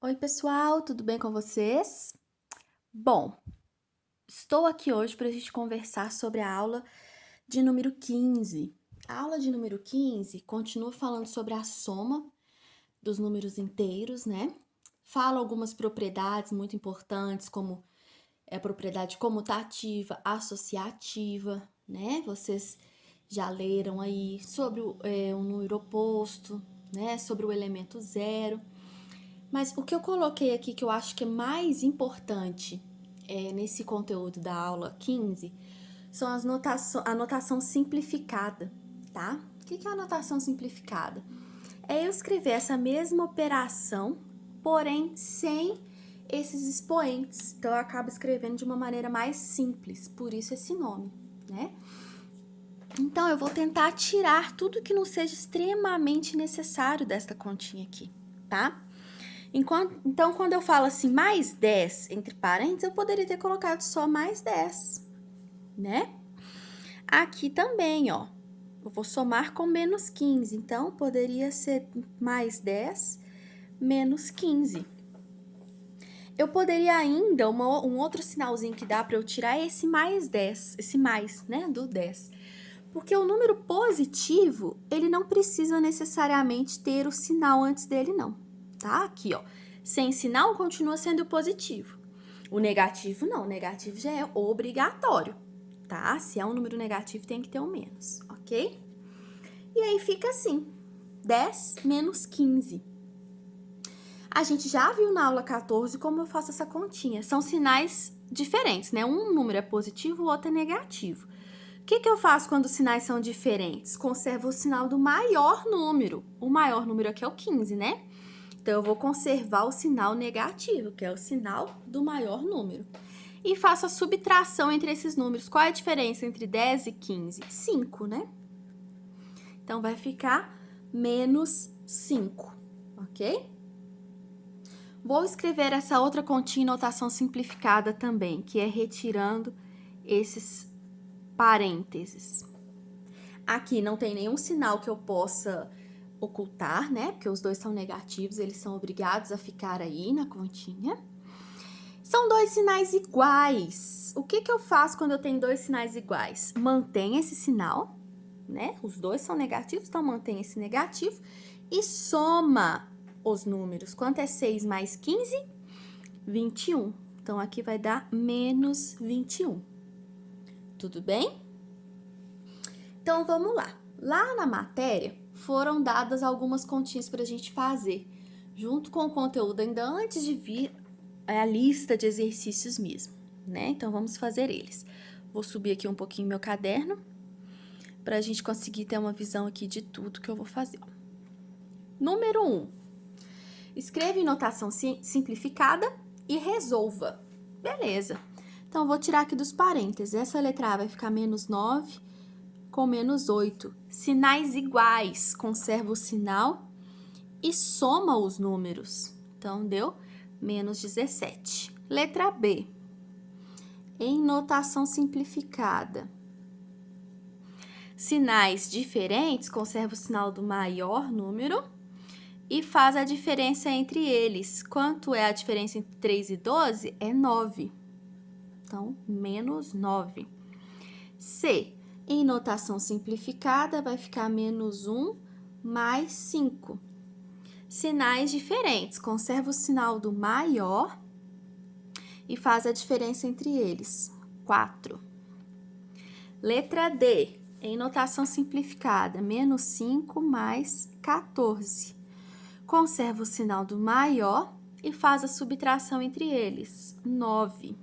Oi, pessoal, tudo bem com vocês? Bom, estou aqui hoje para a gente conversar sobre a aula de número 15. A aula de número 15 continua falando sobre a soma dos números inteiros, né? Fala algumas propriedades muito importantes, como a propriedade comutativa, associativa, né? Vocês já leram aí sobre um número oposto, né? Sobre o elemento zero. Mas o que eu coloquei aqui que eu acho que é mais importante nesse conteúdo da aula 15 são a notação simplificada, tá? O que é a notação simplificada? É eu escrever essa mesma operação, porém sem esses expoentes. Então eu acabo escrevendo de uma maneira mais simples, por isso esse nome, né? Então eu vou tentar tirar tudo que não seja extremamente necessário desta continha aqui, tá? Então, quando eu falo assim, mais 10 entre parênteses, eu poderia ter colocado só mais 10, né? Aqui também, ó, eu vou somar com menos 15, então poderia ser mais 10 menos 15. Eu poderia ainda, um outro sinalzinho que dá para eu tirar é esse mais 10, esse mais, né, do 10. Porque o número positivo, ele não precisa necessariamente ter o sinal antes dele, não, tá? Aqui, ó. Sem sinal, continua sendo positivo. O negativo, não. O negativo já é obrigatório, tá? Se é um número negativo, tem que ter um menos, ok? E aí fica assim, 10 menos 15. A gente já viu na aula 14 como eu faço essa continha. São sinais diferentes, né? Um número é positivo, o outro é negativo. O que eu faço quando os sinais são diferentes? Conservo o sinal do maior número. O maior número aqui é o 15, né? Então, eu vou conservar o sinal negativo, que é o sinal do maior número. E faço a subtração entre esses números. Qual é a diferença entre 10 e 15? 5, né? Então, vai ficar menos 5, ok? Vou escrever essa outra continha em notação simplificada também, que é retirando esses parênteses. Aqui não tem nenhum sinal que eu possa ocultar, né? Porque os dois são negativos, eles são obrigados a ficar aí na continha. São dois sinais iguais. O que eu faço quando eu tenho dois sinais iguais? Mantém esse sinal, né? Os dois são negativos, então mantém esse negativo e soma os números. Quanto é 6 mais 15? 21. Então, aqui vai dar menos 21. Tudo bem? Então, vamos lá. Lá na matéria, foram dadas algumas continhas para a gente fazer, junto com o conteúdo, ainda antes de vir a lista de exercícios mesmo, né? Então, vamos fazer eles. Vou subir aqui um pouquinho meu caderno, para a gente conseguir ter uma visão aqui de tudo que eu vou fazer. Número 1. Escreva em notação simplificada e resolva. Beleza. Então, vou tirar aqui dos parênteses. Essa letra A vai ficar menos 9 com menos 8. Sinais iguais. Conserva o sinal e soma os números. Então, deu menos 17. Letra B. Em notação simplificada. Sinais diferentes, conserva o sinal do maior número e faz a diferença entre eles. Quanto é a diferença entre 3 e 12? É 9. Então, menos 9. C. Em notação simplificada, vai ficar menos 1 mais 5. Sinais diferentes. Conserva o sinal do maior e faz a diferença entre eles. 4. Letra D. Em notação simplificada, menos 5 mais 14. Conserva o sinal do maior e faz a subtração entre eles. 9.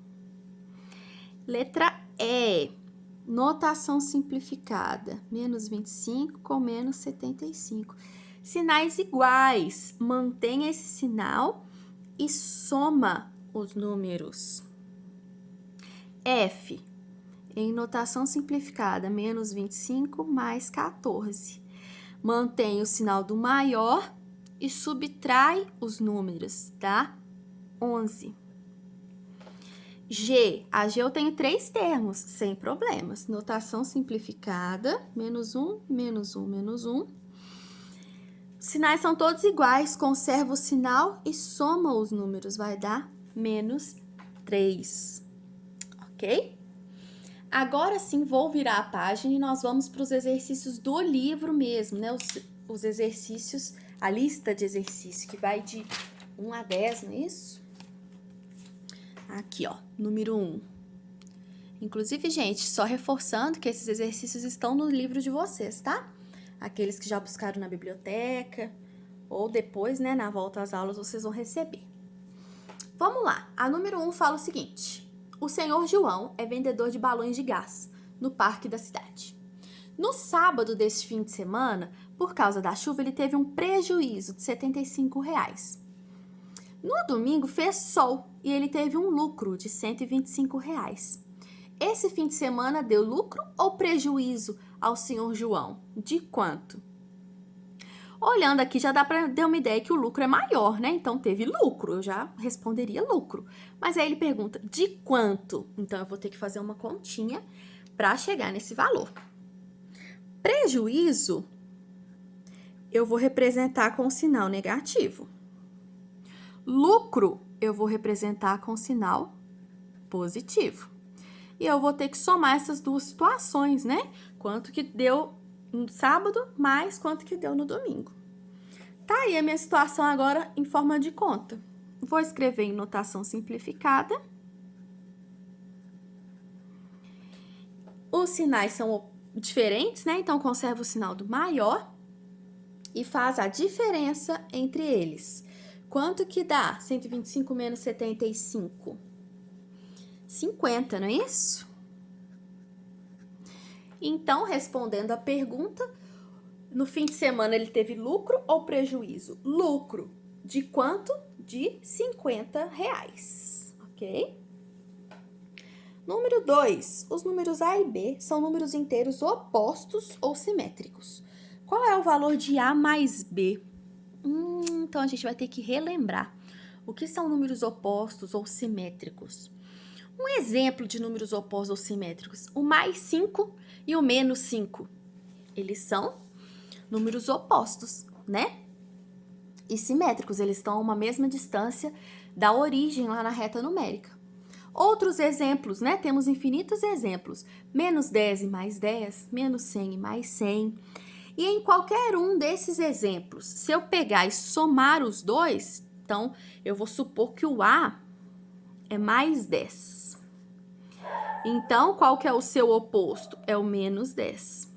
Letra E. Notação simplificada, menos 25 com menos 75. Sinais iguais, mantenha esse sinal e soma os números. F, em notação simplificada, menos 25 mais 14. Mantém o sinal do maior e subtrai os números, tá? 11. G, a G eu tenho 3 termos, sem problemas. Notação simplificada, menos 1, menos 1, menos 1. Sinais são todos iguais, conserva o sinal e soma os números, vai dar menos 3, ok? Agora sim, vou virar a página e nós vamos para os exercícios do livro mesmo, né? Os exercícios, a lista de exercícios, que vai de 1 a 10, não é isso? Aqui, ó, número 1. Inclusive, gente, só reforçando que esses exercícios estão no livro de vocês, tá? Aqueles que já buscaram na biblioteca, ou depois, né, na volta às aulas, vocês vão receber. Vamos lá, a número 1 fala o seguinte: o senhor João é vendedor de balões de gás no parque da cidade. No sábado deste fim de semana, por causa da chuva, ele teve um prejuízo de R$ 75. No domingo fez sol e ele teve um lucro de R$ 125. Esse fim de semana deu lucro ou prejuízo ao senhor João? De quanto? Olhando aqui já dá para ter uma ideia que o lucro é maior, né? Então teve lucro, eu já responderia lucro. Mas aí ele pergunta de quanto? Então eu vou ter que fazer uma continha para chegar nesse valor. Prejuízo eu vou representar com sinal negativo. Lucro eu vou representar com sinal positivo. E eu vou ter que somar essas duas situações, né? Quanto que deu no sábado, mais quanto que deu no domingo. Tá aí a minha situação agora em forma de conta. Vou escrever em notação simplificada. Os sinais são diferentes, né? Então, conserva o sinal do maior e faz a diferença entre eles. Quanto que dá 125 menos 75? 50, não é isso? Então, respondendo a pergunta, no fim de semana ele teve lucro ou prejuízo? Lucro. De quanto? De R$ 50, ok? Número 2. Os números A e B são números inteiros opostos ou simétricos. Qual é o valor de A mais B? Então, a gente vai ter que relembrar. O que são números opostos ou simétricos? Um exemplo de números opostos ou simétricos, o mais 5 e o menos 5. Eles são números opostos, né? E simétricos, eles estão a uma mesma distância da origem lá na reta numérica. Outros exemplos, né? Temos infinitos exemplos. Menos 10 e mais 10, menos 100 e mais 100. E em qualquer um desses exemplos, se eu pegar e somar os dois, então eu vou supor que o A é mais 10. Então, qual que é o seu oposto? É o menos 10.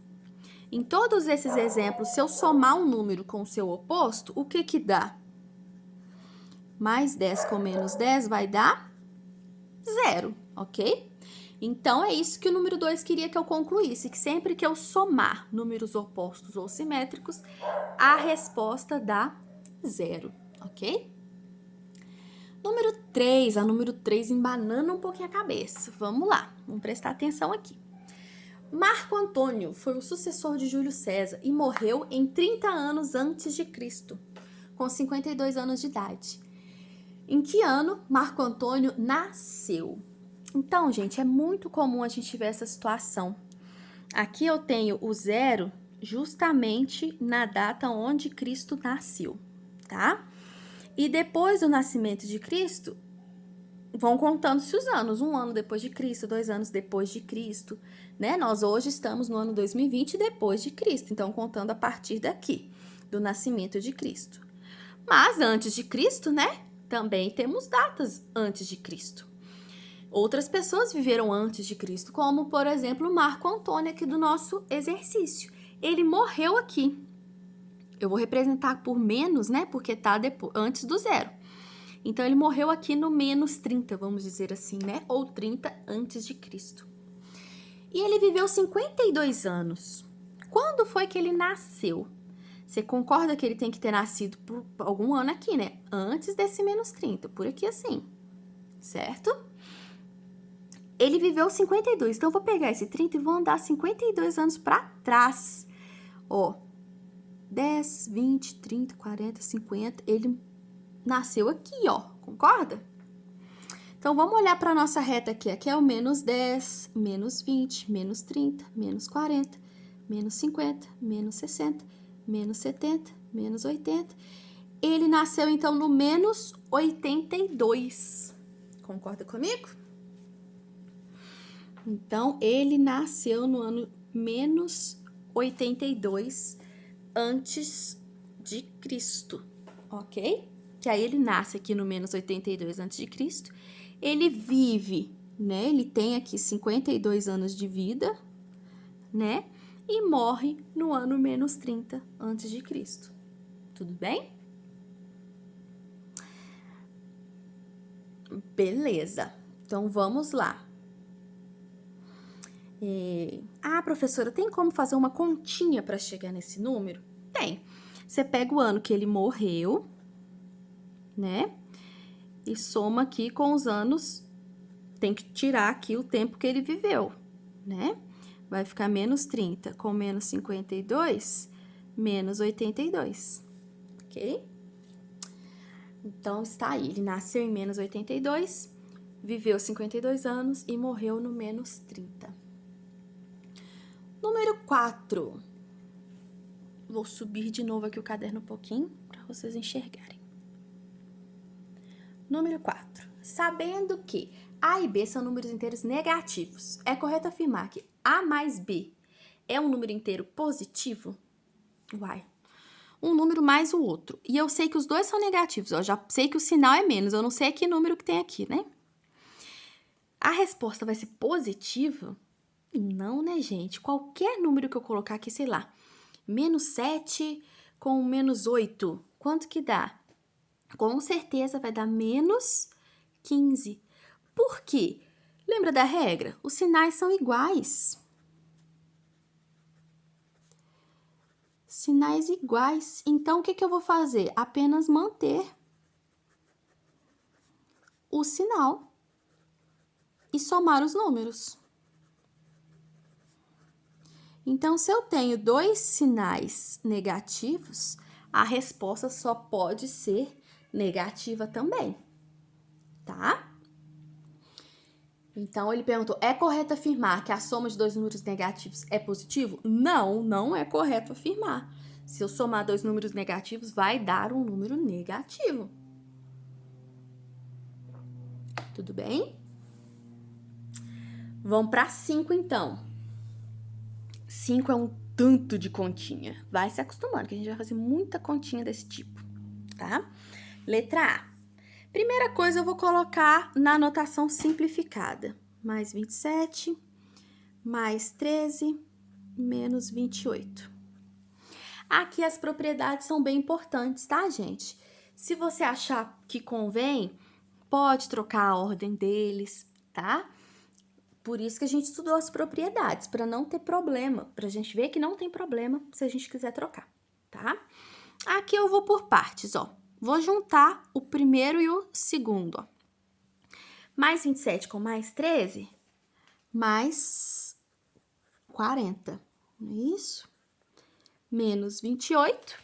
Em todos esses exemplos, se eu somar um número com o seu oposto, o que que dá? Mais 10 com menos 10 vai dar 0, ok? Então, é isso que o número 2 queria que eu concluísse, que sempre que eu somar números opostos ou simétricos, a resposta dá 0, ok? Número 3, a número 3 embanana um pouquinho a cabeça. Vamos lá, vamos prestar atenção aqui. Marco Antônio foi o sucessor de Júlio César e morreu em 30 anos antes de Cristo, com 52 anos de idade. Em que ano Marco Antônio nasceu? Então, gente, é muito comum a gente ver essa situação. Aqui eu tenho o 0 justamente na data onde Cristo nasceu, tá? E depois do nascimento de Cristo, vão contando-se os anos. 1 ano depois de Cristo, 2 anos depois de Cristo, né? Nós hoje estamos no ano 2020 depois de Cristo, então contando a partir daqui, do nascimento de Cristo. Mas antes de Cristo, né? Também temos datas antes de Cristo. Outras pessoas viveram antes de Cristo, como, por exemplo, Marco Antônio aqui do nosso exercício. Ele morreu aqui. Eu vou representar por menos, né? Porque tá antes do 0. Então, ele morreu aqui no menos 30, vamos dizer assim, né? Ou 30 antes de Cristo. E ele viveu 52 anos. Quando foi que ele nasceu? Você concorda que ele tem que ter nascido por algum ano aqui, né? Antes desse menos 30, por aqui assim, certo? Ele viveu 52, então eu vou pegar esse 30 e vou andar 52 anos para trás. Ó, 10, 20, 30, 40, 50, ele nasceu aqui, ó, concorda? Então, vamos olhar para a nossa reta aqui. Aqui é o menos 10, menos 20, menos 30, menos 40, menos 50, menos 60, menos 70, menos 80. Ele nasceu, então, no menos 82. Concorda comigo? Então, ele nasceu no ano menos 82 antes de Cristo, ok? Que aí ele nasce aqui no menos 82 antes de Cristo. Ele vive, né? Ele tem aqui 52 anos de vida, né? E morre no ano menos 30 antes de Cristo. Tudo bem? Beleza. Então, vamos lá. Professora, tem como fazer uma continha para chegar nesse número? Tem. Você pega o ano que ele morreu, né? E soma aqui com os anos. Tem que tirar aqui o tempo que ele viveu, né? Vai ficar menos 30 com menos 52, menos 82, ok? Então, está aí. Ele nasceu em menos 82, viveu 52 anos e morreu no menos 30. Número 4. Vou subir de novo aqui o caderno um pouquinho para vocês enxergarem. Número 4. Sabendo que A e B são números inteiros negativos, é correto afirmar que A mais B é um número inteiro positivo? Uai. Um número mais o outro. E eu sei que os dois são negativos. Eu já sei que o sinal é menos. Eu não sei que número que tem aqui, né? A resposta vai ser positiva? Não, né, gente? Qualquer número que eu colocar aqui, sei lá, menos 7 com menos 8, quanto que dá? Com certeza vai dar menos 15. Por quê? Lembra da regra? Os sinais são iguais. Sinais iguais. Então, o que eu vou fazer? Apenas manter o sinal e somar os números. Então, se eu tenho dois sinais negativos, a resposta só pode ser negativa também, tá? Então, ele perguntou, é correto afirmar que a soma de dois números negativos é positivo? Não, não é correto afirmar. Se eu somar dois números negativos, vai dar um número negativo. Tudo bem? Vamos para 5, então. 5 é um tanto de continha. Vai se acostumando, que a gente vai fazer muita continha desse tipo, tá? Letra A. Primeira coisa, eu vou colocar na notação simplificada. Mais 27, mais 13, menos 28. Aqui as propriedades são bem importantes, tá, gente? Se você achar que convém, pode trocar a ordem deles, tá? Por isso que a gente estudou as propriedades, para não ter problema, para a gente ver que não tem problema se a gente quiser trocar, tá? Aqui eu vou por partes, ó. Vou juntar o primeiro e o segundo, ó. Mais 27 com mais 13, mais 40, não é isso? Menos 28.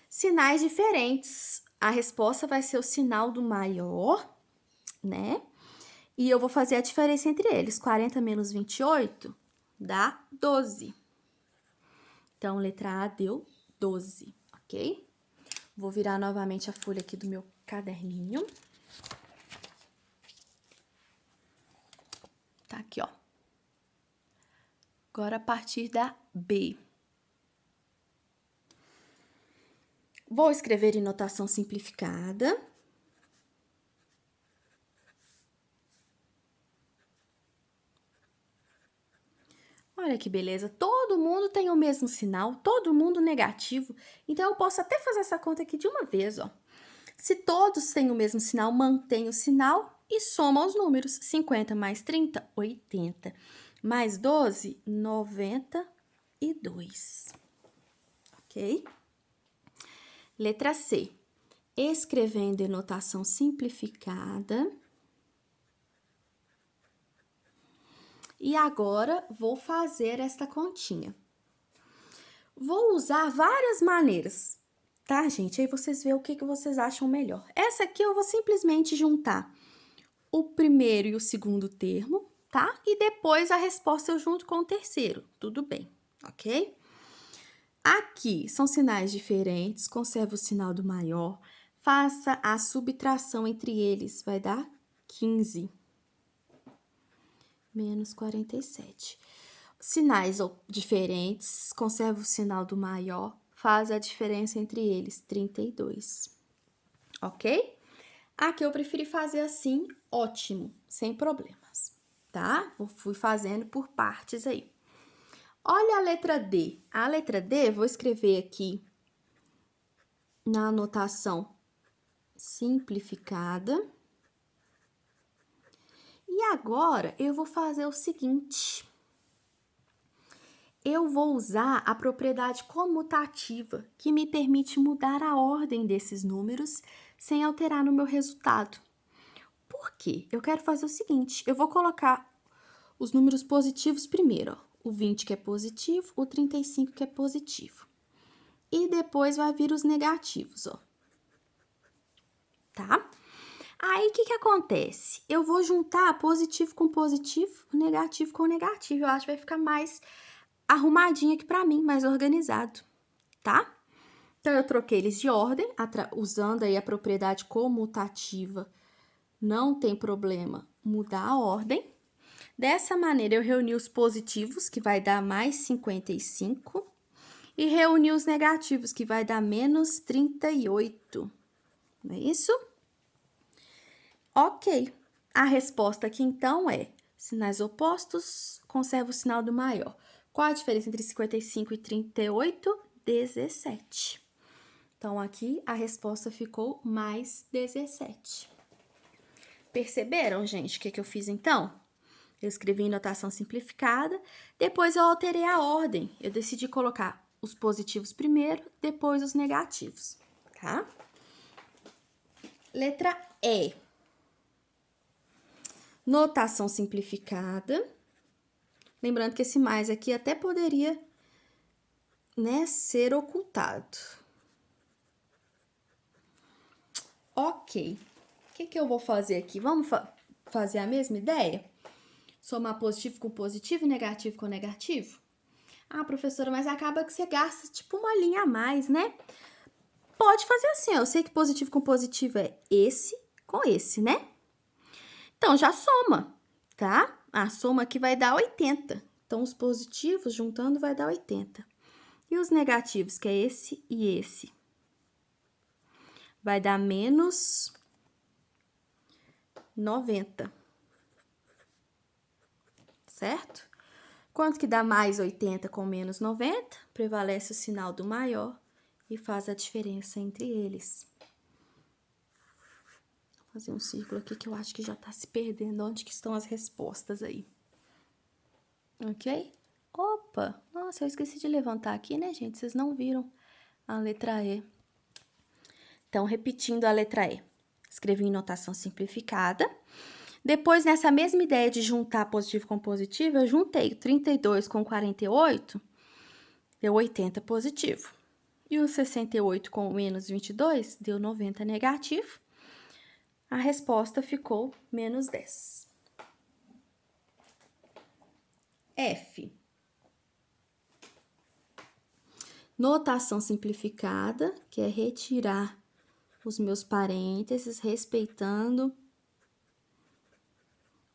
Sinais diferentes. A resposta vai ser o sinal do maior, né? E eu vou fazer a diferença entre eles. 40 menos 28 dá 12. Então, letra A deu 12, ok? Vou virar novamente a folha aqui do meu caderninho. Tá aqui, ó. Agora, a partir da B. Vou escrever em notação simplificada. Olha que beleza, todo mundo tem o mesmo sinal, todo mundo negativo. Então, eu posso até fazer essa conta aqui de uma vez, ó. Se todos têm o mesmo sinal, mantém o sinal e soma os números. 50 mais 30, 80. Mais 12, 92. Ok? Letra C. Escrevendo em notação simplificada. E agora, vou fazer esta continha. Vou usar várias maneiras, tá, gente? Aí vocês veem o que vocês acham melhor. Essa aqui eu vou simplesmente juntar o primeiro e o segundo termo, tá? E depois a resposta eu junto com o terceiro, tudo bem, ok? Aqui são sinais diferentes, conserva o sinal do maior, faça a subtração entre eles, vai dar 15 menos 47. Sinais diferentes, conserva o sinal do maior, faz a diferença entre eles, 32. Ok? Aqui eu preferi fazer assim, ótimo, sem problemas, tá? Fui fazendo por partes aí. Olha a letra D. A letra D, vou escrever aqui na anotação simplificada. E agora, eu vou fazer o seguinte. Eu vou usar a propriedade comutativa, que me permite mudar a ordem desses números sem alterar no meu resultado. Por quê? Eu quero fazer o seguinte, eu vou colocar os números positivos primeiro, ó, o 20 que é positivo, o 35 que é positivo. E depois vai vir os negativos, ó. Tá? Aí, o que acontece? Eu vou juntar positivo com positivo, negativo com negativo. Eu acho que vai ficar mais arrumadinho aqui pra mim, mais organizado, tá? Então, eu troquei eles de ordem, usando aí a propriedade comutativa. Não tem problema mudar a ordem. Dessa maneira, eu reuni os positivos, que vai dar mais 55, e reuni os negativos, que vai dar menos 38. Não é isso? Ok. A resposta aqui, então, é sinais opostos, conserva o sinal do maior. Qual a diferença entre 55 e 38? 17. Então, aqui, a resposta ficou mais 17. Perceberam, gente, o que eu fiz, então? Eu escrevi em notação simplificada, depois eu alterei a ordem. Eu decidi colocar os positivos primeiro, depois os negativos, tá? Letra E. Notação simplificada. Lembrando que esse mais aqui até poderia, né, ser ocultado. Ok. O que eu vou fazer aqui? Vamos fazer a mesma ideia? Somar positivo com positivo e negativo com negativo? Ah, professora, mas acaba que você gasta tipo uma linha a mais, né? Pode fazer assim, ó. Eu sei que positivo com positivo é esse com esse, né? Então, já soma, tá? A soma aqui vai dar 80. Então, os positivos juntando vai dar 80. E os negativos, que é esse e esse, vai dar menos 90. Certo? Quanto que dá mais 80 com menos 90? Prevalece o sinal do maior e faz a diferença entre eles. Vou fazer um círculo aqui que eu acho que já tá se perdendo. Onde que estão as respostas aí? Ok? Opa! Nossa, eu esqueci de levantar aqui, né, gente? Vocês não viram a letra E. Então, repetindo a letra E. Escrevi em notação simplificada. Depois, nessa mesma ideia de juntar positivo com positivo, eu juntei 32 com 48, deu 80 positivo. E o 68 com menos 22, deu 90 negativo. A resposta ficou menos 10. F. Notação simplificada, que é retirar os meus parênteses, respeitando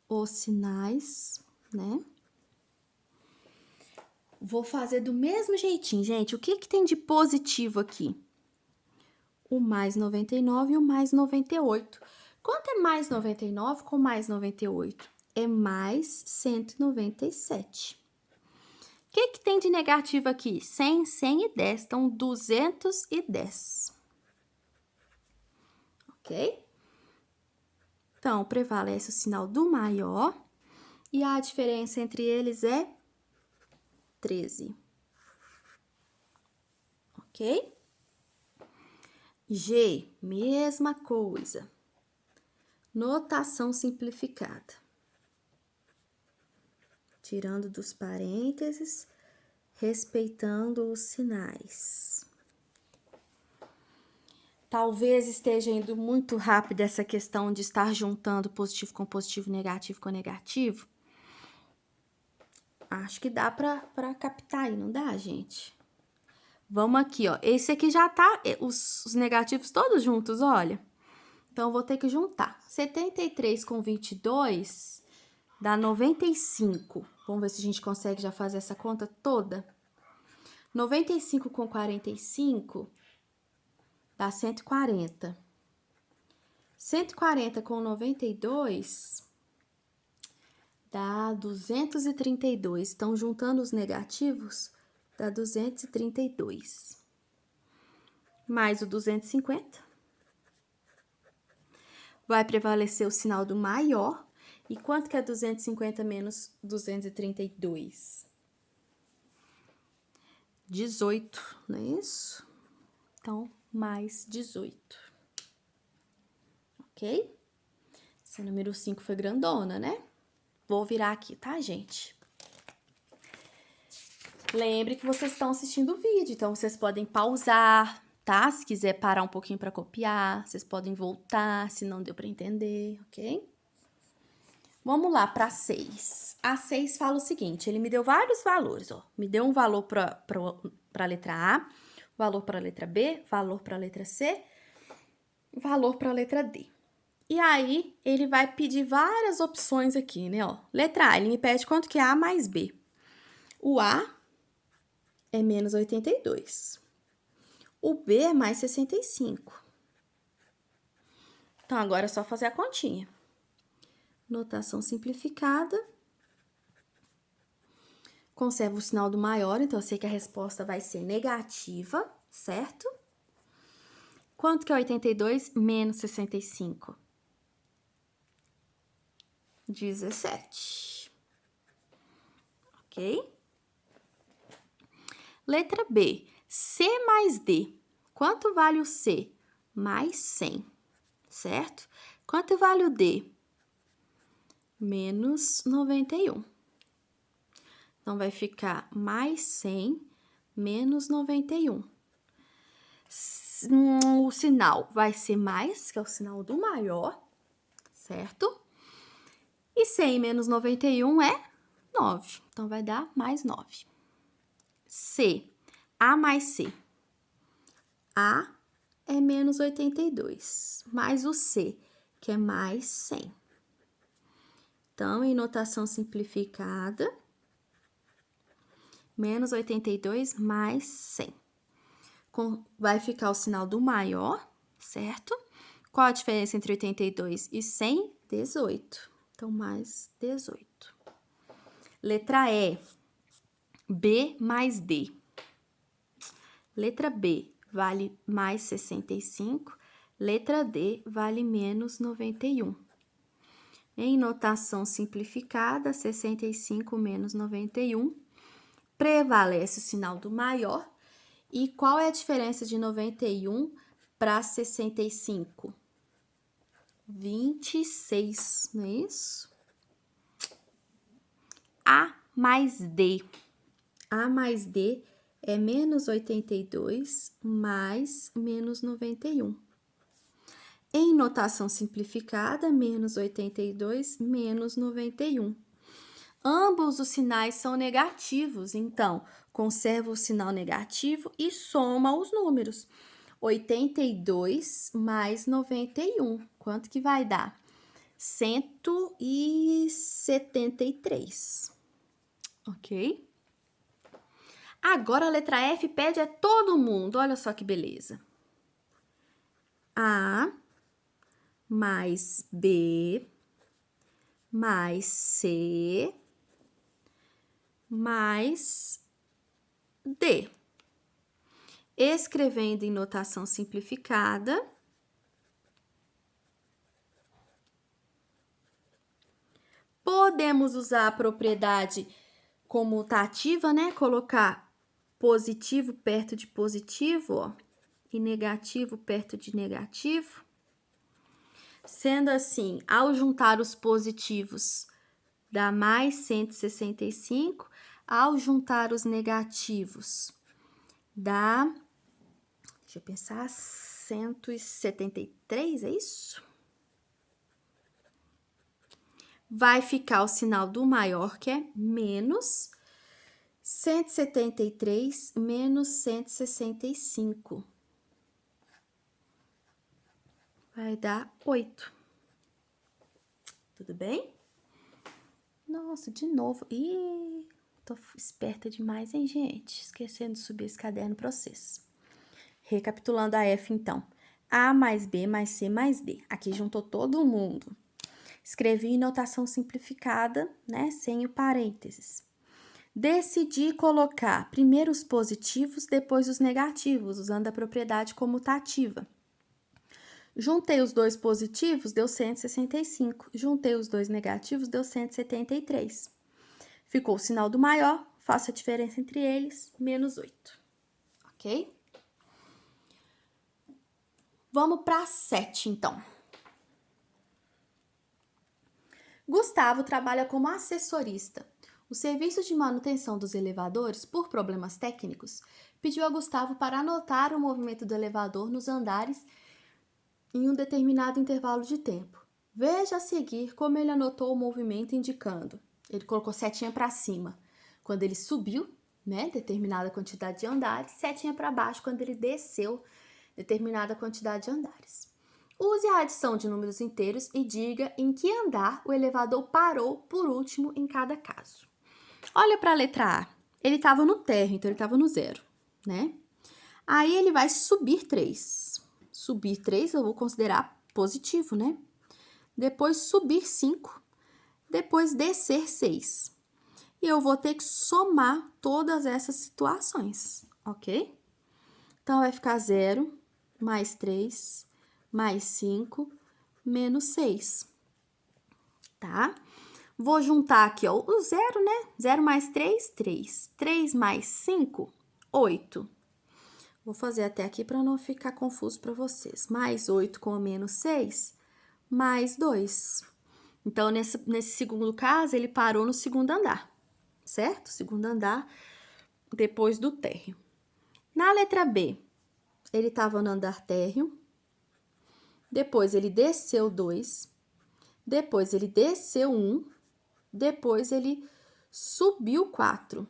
os sinais, né? Vou fazer do mesmo jeitinho, gente. O que tem de positivo aqui? O mais 99 e o mais 98. Quanto é mais 99 com mais 98? É mais 197. O que tem de negativo aqui? 100, 100 e 10. Então, 210. Ok? Então, prevalece o sinal do maior. E a diferença entre eles é 13. Ok? G, mesma coisa. Notação simplificada. Tirando dos parênteses, respeitando os sinais. Talvez esteja indo muito rápido essa questão de estar juntando positivo com positivo, negativo com negativo. Acho que dá pra captar aí, não dá, gente? Vamos aqui, ó. Esse aqui já tá os negativos todos juntos, olha. Então, eu vou ter que juntar. 73 com 22 dá 95. Vamos ver se a gente consegue já fazer essa conta toda. 95 com 45 dá 140. 140 com 92 dá 232. Então, juntando os negativos, dá 232. Mais o 250. Vai prevalecer o sinal do maior. E quanto que é 250 menos 232? 18, não é isso? Então, mais 18. Ok? Esse número 5 foi grandona, né? Vou virar aqui, tá, gente? Lembre que vocês estão assistindo o vídeo, então vocês podem pausar, tá? Se quiser parar um pouquinho para copiar, vocês podem voltar, se não deu para entender, ok? Vamos lá para 6. A 6 fala o seguinte, ele me deu vários valores, ó. Me deu um valor para a letra A, valor para a letra B, valor para a letra C, valor para a letra D. E aí, ele vai pedir várias opções aqui, né, ó. Letra A, ele me pede quanto que é A mais B. O A é menos 82. O B é mais 65. Então, agora é só fazer a continha. Notação simplificada. Conservo o sinal do maior, então eu sei que a resposta vai ser negativa, certo? Quanto que é 82 menos 65? 17. Ok? Letra B. C mais D. Quanto vale o C? Mais 100, certo? Quanto vale o D? Menos 91. Então, vai ficar mais 100 menos 91. O sinal vai ser mais, que é o sinal do maior, certo? E 100 menos 91 é 9. Então, vai dar mais 9. C. A mais C. A é menos 82, mais o C, que é mais 100. Então, em notação simplificada, menos 82 mais 100. Vai ficar o sinal do maior, certo? Qual a diferença entre 82 e 100? 18. Então, mais 18. Letra E. B mais D. Letra B vale mais 65. Letra D vale menos 91. Em notação simplificada, 65 menos 91, prevalece o sinal do maior. E qual é a diferença de 91 para 65? 26, não é isso? A mais D. A mais D é menos 82 mais menos 91. Em notação simplificada, menos 82 menos 91. Ambos os sinais são negativos, então, conserva o sinal negativo e soma os números. 82 mais 91, quanto que vai dar? 173, ok? Agora, a letra F pede a todo mundo, olha só que beleza. A mais B mais C mais D. Escrevendo em notação simplificada, podemos usar a propriedade comutativa, né? Colocar positivo perto de positivo, ó, e negativo perto de negativo. Sendo assim, ao juntar os positivos, dá mais 165. Ao juntar os negativos, dá, deixa eu pensar, 173, é isso? Vai ficar o sinal do maior, que é menos 173 menos 165. Vai dar 8. Tudo bem? Nossa, de novo. Ih, tô esperta demais, hein, gente? Esquecendo de subir esse caderno pra vocês. Recapitulando a F, então. A mais B mais C mais D. Aqui juntou todo mundo. Escrevi em notação simplificada, né, sem o parênteses. Decidi colocar primeiro os positivos, depois os negativos, usando a propriedade comutativa. Juntei os dois positivos, deu 165. Juntei os dois negativos, deu 173. Ficou o sinal do maior, faço a diferença entre eles, menos 8. Ok? Vamos para 7, então. Gustavo trabalha como assessorista. O serviço de manutenção dos elevadores, por problemas técnicos, pediu a Gustavo para anotar o movimento do elevador nos andares em um determinado intervalo de tempo. Veja a seguir como ele anotou o movimento indicando. Ele colocou setinha para cima quando ele subiu, né, determinada quantidade de andares, setinha para baixo quando ele desceu determinada quantidade de andares. Use a adição de números inteiros e diga em que andar o elevador parou por último em cada caso. Olha para a letra A. Ele estava no térreo, então ele estava no 0, né? Aí ele vai subir 3. Subir 3 eu vou considerar positivo, né? Depois subir 5. Depois descer 6. E eu vou ter que somar todas essas situações, ok? Então, vai ficar 0, mais 3, mais 5, menos 6, tá? Vou juntar aqui, ó, o 0, né? 0 mais 3, 3. 3 mais 5, 8. Vou fazer até aqui para não ficar confuso para vocês. Mais 8 com menos 6, mais 2. Então, nesse segundo caso, ele parou no segundo andar, certo? Segundo andar, depois do térreo. Na letra B, ele estava no andar térreo, depois ele desceu 2, depois ele desceu 1, depois ele subiu 4.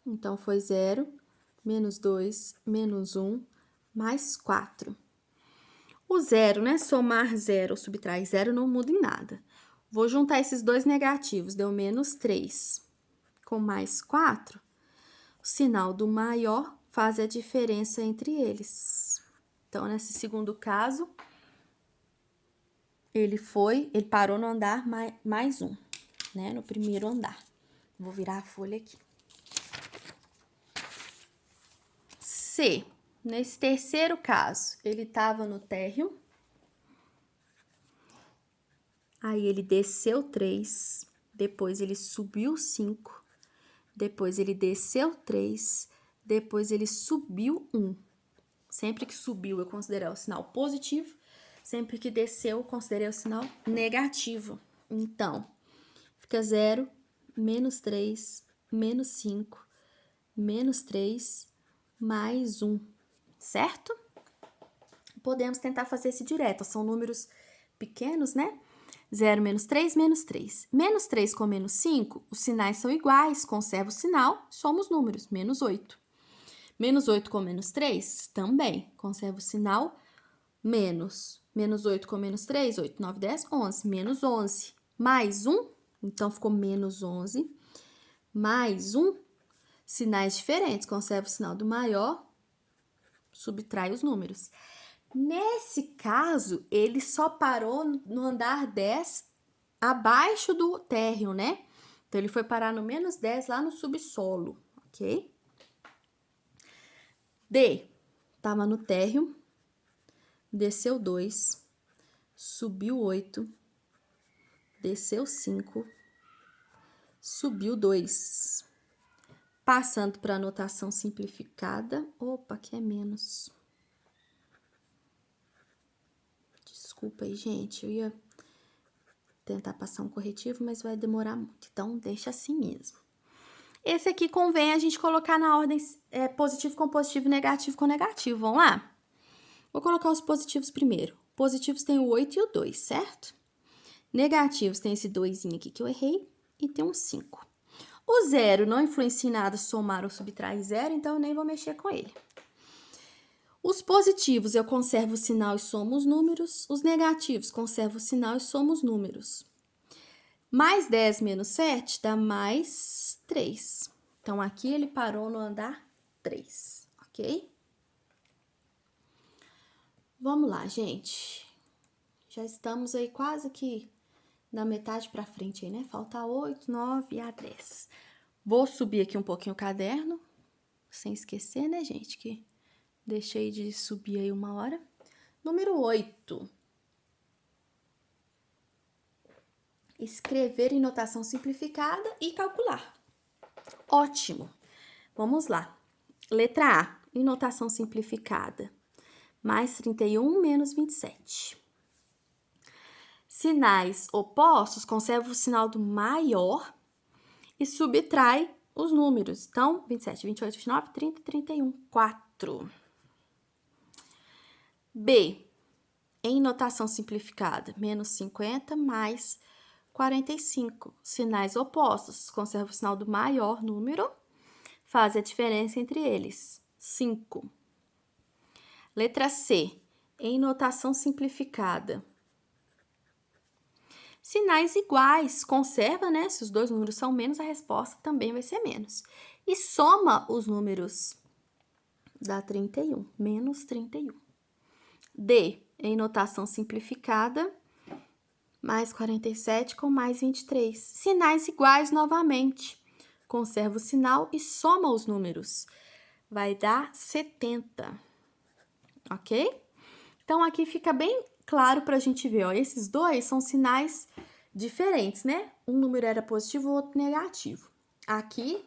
Então, foi 0, menos 2, menos 1, mais 4. O 0, né? Somar 0 ou subtrair 0 não muda em nada. Vou juntar esses dois negativos, deu menos 3 com mais 4. O sinal do maior faz a diferença entre eles. Então, nesse segundo caso, ele parou no andar mais 1, né? No primeiro andar. Vou virar a folha aqui. C. Nesse terceiro caso, ele estava no térreo. Aí, ele desceu 3, depois ele subiu 5, depois ele desceu 3, depois ele subiu 1. Sempre que subiu, eu considerei o sinal positivo. Sempre que desceu, eu considerei o sinal negativo. Então, fica 0, menos 3, menos 5, menos 3, mais 1, certo? Podemos tentar fazer esse direto. São números pequenos, né? 0 menos 3, menos 3. Menos 3 com menos 5, os sinais são iguais, conserva o sinal, somos números, menos 8. Menos 8 com menos 3, também, conserva o sinal, menos. Menos 8 com menos 3, 8, 9, 10, 11. Menos 11. Mais 1, então ficou menos 11. Mais 1, sinais diferentes, conserva o sinal do maior, subtrai os números. Nesse caso, ele só parou no andar 10 abaixo do térreo, né? Então, ele foi parar no menos 10 lá no subsolo, ok? D, tava no térreo, desceu 2, subiu 8, desceu 5, subiu 2. Passando para a notação simplificada. Opa, aqui é menos. Desculpa aí, gente. Eu ia tentar passar um corretivo, mas vai demorar muito. Então, deixa assim mesmo. Esse aqui convém a gente colocar na ordem positivo com positivo, negativo com negativo. Vamos lá? Vou colocar os positivos primeiro. Positivos tem o 8 e o 2, certo? Negativos tem esse 2 aqui que eu errei e tem um 5. O zero não influencia em nada somar ou subtrair zero, então eu nem vou mexer com ele. Os positivos, eu conservo o sinal e somo os números. Os negativos, conservo o sinal e somo os números. Mais 10 menos 7 dá mais 3. Então, aqui ele parou no andar 3, ok? Vamos lá, gente. Já estamos aí quase que na metade para frente aí, né? Falta 8, 9 e a 10. Vou subir aqui um pouquinho o caderno, sem esquecer, né, gente, que deixei de subir aí uma hora. Número 8. Escrever em notação simplificada e calcular. Ótimo. Vamos lá. Letra A, em notação simplificada. Mais 31 menos 27. Sinais opostos, conserva o sinal do maior e subtrai os números. Então, 27, 28, 29, 30, 31, 4. B, em notação simplificada, menos 50 mais 45. Sinais opostos, conserva o sinal do maior número, faz a diferença entre eles, 5. Letra C, em notação simplificada. Sinais iguais, conserva, né? Se os dois números são menos, a resposta também vai ser menos. E soma os números, dá 31, menos 31. D, em notação simplificada, mais 47 com mais 23. Sinais iguais novamente. Conserva o sinal e soma os números. Vai dar 70, ok? Então, aqui fica bem claro para a gente ver, ó. Esses dois são sinais diferentes, né? Um número era positivo, o outro negativo. Aqui,